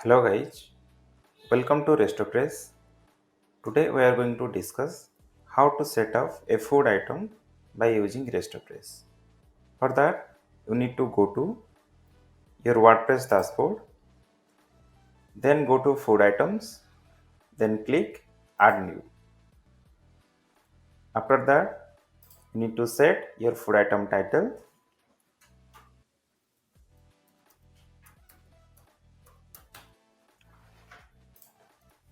Hello guys, welcome to Restropress. Today we are going to discuss how to set up a food item by using Restropress. For that, you need to go to your WordPress dashboard, then go to food items, then click add new. After that, you need to set your food item title.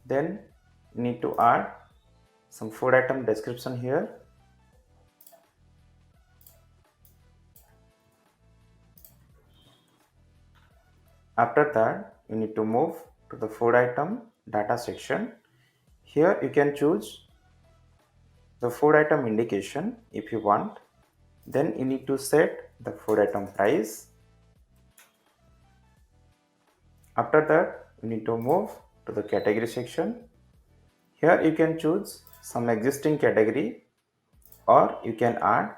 Then you need to add some food item description here. After that, you need to move to the food item data section. Here you can choose the food item indication if you want. Then you need to set the food item price. After that, you need to move to the category section. Here you can choose some existing category or you can add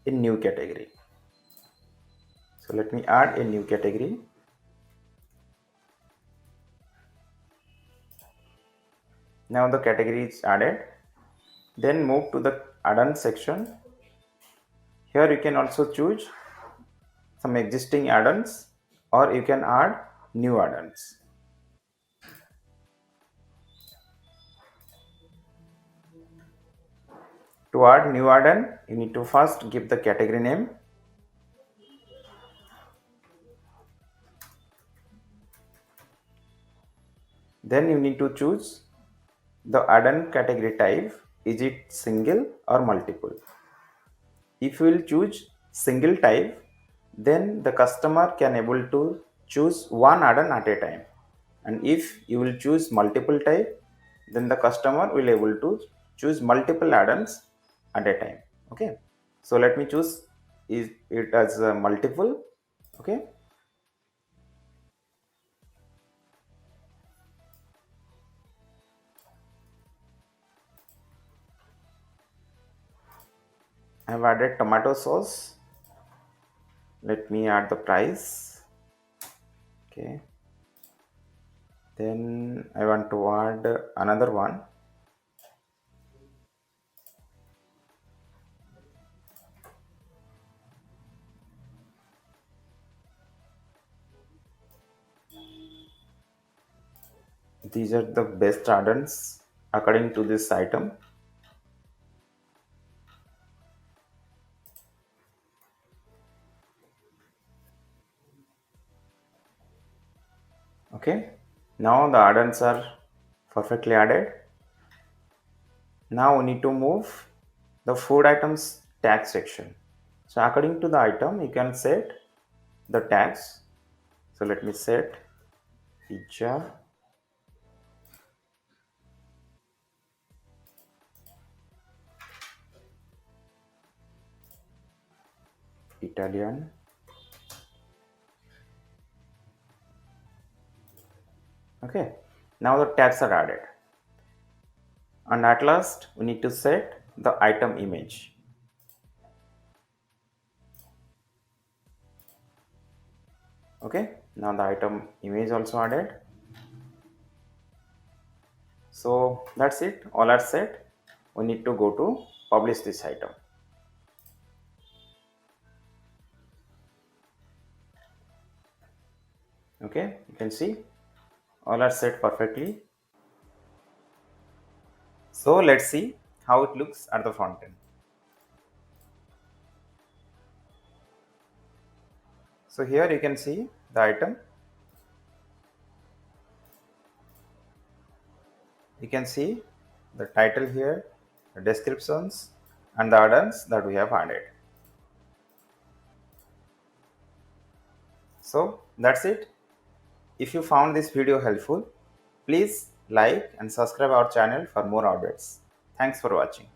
a new category. So let me add a new category. Now the category is added. Then move to the add-on section. Here you can also choose some existing add-ons or you can add new add-ons. To add new add-on, you need to first give the category name. Then you need to choose the add-on category type. Is it single or multiple? If you will choose single type, then the customer can able to choose one add-on at a time. And if you will choose multiple type, then the customer will able to choose multiple add-ons at a time. Okay. So let me choose is it as a multiple. Okay. I have added tomato sauce. Let me add the price. Okay. Then I want to add another one. These are the best add-ons according to this item. Okay, now the add-ons are perfectly added. Now we need to move the food items tag section. So according to the item, you can set the tags. So let me set pizza, Italian, okay. Now the tags are added. And at last, we need to set the item image. Okay, now the item image also added. So that's it, all are set. We need to go to publish this item. Okay, you can see all are set perfectly. So let's see how it looks at the front end. So here you can see the item. You can see the title here, the descriptions and the add-ons that we have added. So that's it. If you found this video helpful, please like and subscribe our channel for more updates. Thanks for watching.